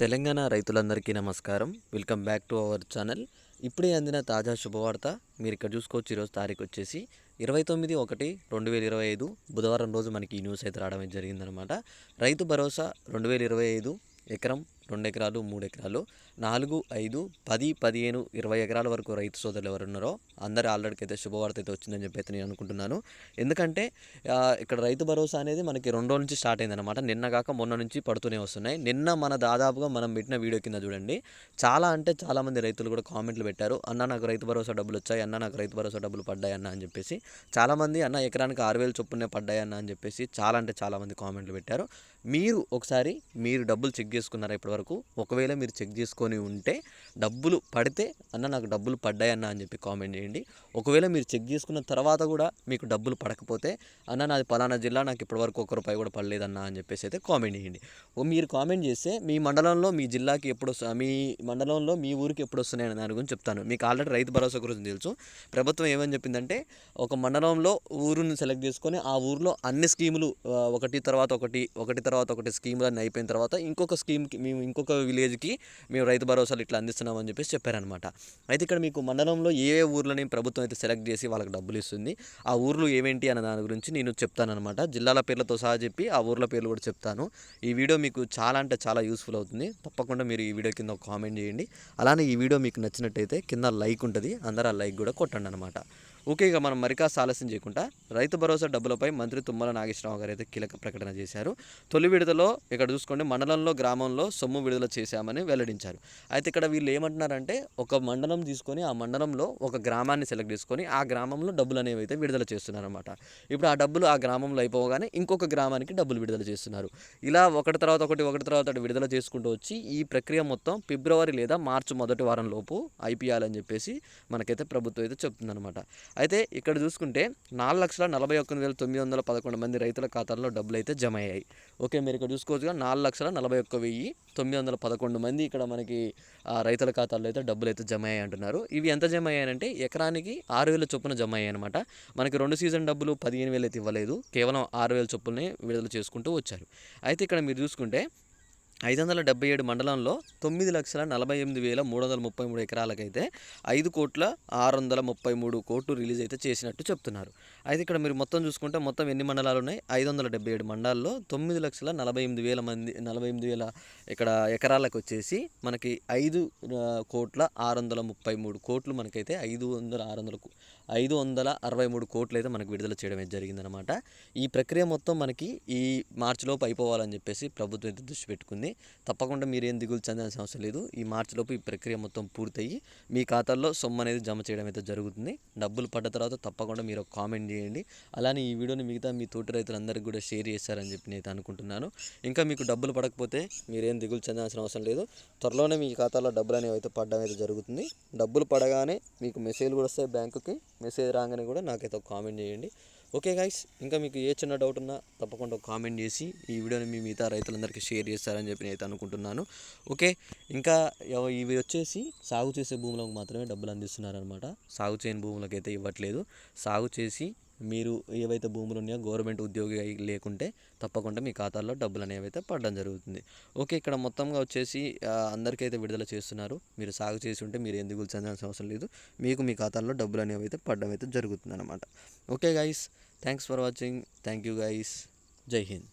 తెలంగాణ రైతులందరికీ నమస్కారం. Welcome back to our channel. ఇప్పుడే అందిన తాజా శుభవార్త మీరు ఇక్కడ చూసుకోవచ్చు. ఈరోజు తారీఖు వచ్చేసి 29/1/2025 బుధవారం రోజు మనకి ఈ న్యూస్ అయితే రావడం జరిగిందనమాట. రైతు భరోసా 2025 ఎకరం 2 ఎకరాలు 3 ఎకరాలు 4, 5, 10, 15, 20 ఎకరాల వరకు రైతు సోదరులు ఎవరు ఉన్నారో అందరూ ఆల్రెడీ అయితే శుభవార్త అయితే వచ్చిందని చెప్పి అయితే నేను అనుకుంటున్నాను. ఎందుకంటే ఇక్కడ రైతు భరోసా అనేది మనకి 2 రోజుల నుంచి స్టార్ట్ అయిందనమాట. నిన్న కాక మొన్న నుంచి పడుతూనే వస్తున్నాయి. నిన్న దాదాపుగా మనం పెట్టిన వీడియో కింద చూడండి, చాలామంది రైతులు కూడా కామెంట్లు పెట్టారు. అన్న నాకు రైతు భరోసా డబ్బులు వచ్చాయి, అన్న నాకు రైతు భరోసా డబ్బులు పడ్డాయి అన్న అని చెప్పేసి. చాలామంది అన్న ఎకరానికి 6,000 చొప్పునే పడ్డాయి అన్న అని చెప్పేసి చాలామంది కామెంట్లు పెట్టారు. మీరు డబ్బులు చెక్ చేసుకున్నారా ఇప్పటివరకు? ఒకవేళ మీరు చెక్ చేసుకొని ఉంటే డబ్బులు పడితే అన్న నాకు డబ్బులు పడ్డాయన్న అని చెప్పి కామెంట్ చేయండి. ఒకవేళ మీరు చెక్ చేసుకున్న తర్వాత కూడా మీకు డబ్బులు పడకపోతే అన్న నాది పలానా జిల్లా, నాకు ఇప్పటివరకు ₹1 కూడా పడలేదన్న అని చెప్పేసి అయితే కామెంట్ చేయండి. మీరు కామెంట్ చేస్తే మీ మండలంలో మీ జిల్లాకి మీ మండలంలో మీ ఊరికి ఎప్పుడు వస్తున్నాయని దాని గురించి చెప్తాను. మీకు ఆల్రెడీ రైతు భరోసా గురించి తెలుసు. ప్రభుత్వం ఏమని చెప్పిందంటే ఒక మండలంలో ఊరుని సెలెక్ట్ చేసుకొని ఆ ఊరిలో అన్ని స్కీములు ఒకటి తర్వాత ఒకటి స్కీములు అన్నీ అయిపోయిన తర్వాత ఇంకొక స్కీమ్కి మేము ఇంకొక విలేజ్కి మేము రైతు భరోసాలు ఇట్లా అందిస్తున్నామని చెప్పేసి చెప్పారనమాట. అయితే ఇక్కడ మీకు మండలంలో ఏ ఊర్లని ప్రభుత్వం అయితే సెలెక్ట్ చేసి వాళ్ళకి డబ్బులు ఇస్తుంది, ఆ ఊర్లు ఏమేంటి అన్న దాని గురించి నేను చెప్తానమాట. జిల్లాల పేర్లతో సహా చెప్పి ఆ ఊర్ల పేర్లు కూడా చెప్తాను. ఈ వీడియో మీకు చాలా యూస్ఫుల్ అవుతుంది. తప్పకుండా మీరు ఈ వీడియో కింద ఒక కామెంట్ చేయండి. అలానే ఈ వీడియో మీకు నచ్చినట్టయితే కింద లైక్ ఉంటుంది, అందరూ ఆ లైక్ కూడా కొట్టండి అనమాట. ఓకే, ఇక మనం మరికాస్త ఆలస్యం చేయకుండా రైతు భరోసా డబ్బులపై మంత్రి తుమ్మల నాగేశ్వరరావు గారు అయితే కీలక ప్రకటన చేశారు. తొలి విడతలో ఇక్కడ చూసుకోండి, మండలంలో గ్రామంలో సొమ్ము విడుదల చేశామని వెల్లడించారు. అయితే ఇక్కడ వీళ్ళు ఏమంటున్నారంటే ఒక మండలం తీసుకొని ఆ మండలంలో ఒక గ్రామాన్ని సెలెక్ట్ చేసుకొని ఆ గ్రామంలో డబ్బులు అనేవి అయితే విడుదల చేస్తున్నారన్నమాట. ఇప్పుడు ఆ డబ్బులు ఆ గ్రామంలో అయిపోగానే ఇంకొక గ్రామానికి డబ్బులు విడుదల చేస్తున్నారు. ఇలా ఒకటి తర్వాత ఒకటి విడుదల చేసుకుంటూ వచ్చి ఈ ప్రక్రియ మొత్తం ఫిబ్రవరి లేదా మార్చి మొదటి వారం లోపు అయిపోయాలని చెప్పేసి మనకైతే ప్రభుత్వం అయితే చెప్తుందన్నమాట. అయితే ఇక్కడ చూసుకుంటే 4,41,911 మంది రైతుల ఖాతాల్లో డబ్బులు అయితే జమ అయ్యాయి. ఓకే, మీరు ఇక్కడ చూసుకోవచ్చుగా 4,41,911 మంది ఇక్కడ మనకి రైతుల ఖాతాల్లో అయితే డబ్బులు అయితే జమ అయ్యాయి అంటున్నారు. ఇవి ఎంత జమ అయ్యాయంటే ఎకరానికి 6,000 చొప్పున జమ అయ్యాయి అనమాట. మనకి 2 సీజన్ డబ్బులు 15,000 అయితే ఇవ్వలేదు, కేవలం 6,000 చొప్పునే విడుదల చేసుకుంటూ వచ్చారు. అయితే ఇక్కడ మీరు చూసుకుంటే 577 మండలంలో 9,48,333 ఎకరాలకైతే 5,633,00,00,000 రిలీజ్ అయితే చేసినట్టు చెప్తున్నారు. అయితే ఇక్కడ మీరు మొత్తం చూసుకుంటే మొత్తం ఎన్ని మండలాలు ఉన్నాయి? 577 మండలాల్లో 9,48,000 ఇక్కడ ఎకరాలకు వచ్చేసి మనకి 5,633,00,00,000 మనకైతే 563 కోట్లు అయితే మనకు విడుదల చేయడం అయితే జరిగిందనమాట. ఈ ప్రక్రియ మొత్తం మనకి ఈ మార్చిలోపు అయిపోవాలని చెప్పేసి ప్రభుత్వం అయితే దృష్టి పెట్టుకుంది. తప్పకుండా మీరేం దిగులు చెందాల్సిన అవసరం లేదు. ఈ మార్చిలోపు ఈ ప్రక్రియ మొత్తం పూర్తయ్యి మీ ఖాతాల్లో సొమ్ము అనేది జమ చేయడం అయితే జరుగుతుంది. డబ్బులు పడ్డ తర్వాత తప్పకుండా మీరు ఒక కామెంట్ చేయండి. అలానే ఈ వీడియోని మిగతా మీ తోటి రైతులందరికీ కూడా షేర్ చేస్తారని చెప్పి నేను అనుకుంటున్నాను. ఇంకా మీకు డబ్బులు పడకపోతే మీరేం దిగులు చెందాల్సిన అవసరం లేదు. త్వరలోనే మీ ఖాతాలో డబ్బులు అనేవి అయితే పడడం అయితే జరుగుతుంది. డబ్బులు పడగానే మీకు మెసేజ్లు కూడా వస్తాయి బ్యాంకుకి. మెసేజ్ రాగానే కూడా నాకైతే ఒక కామెంట్ చేయండి. ఓకే గైస్, ఇంకా మీకు ఏ చిన్న డౌట్ ఉన్నా తప్పకుండా కామెంట్ చేసి ఈ వీడియోని మీ మిగతా రైతులందరికీ షేర్ చేస్తారని చెప్పి నేను అయితే అనుకుంటున్నాను. ఓకే, ఇంకా ఇవి వచ్చేసి సాగు చేసే భూములకు మాత్రమే డబ్బులు అందిస్తున్నారనమాట. సాగు చేయని భూములకు అయితే ఇవ్వట్లేదు. సాగు చేసి మీరు ఏవైతే భూములు ఉన్నాయో గవర్నమెంట్ ఉద్యోగి లేకుంటే తప్పకుండా మీ ఖాతాల్లో డబ్బులు అనేవి అయితే పడడం జరుగుతుంది. ఓకే, ఇక్కడ మొత్తంగా వచ్చేసి అందరికైతే విడుదల చేస్తున్నారు. మీరు సాగు చేసి ఉంటే మీరు ఏం దిగులు చెందాల్సిన అవసరం లేదు. మీకు మీ ఖాతాల్లో డబ్బులు అనేవి అయితే పడడం అయితే జరుగుతుంది అనమాట. Okay guys, thanks for watching. Thank you guys. జై హింద్.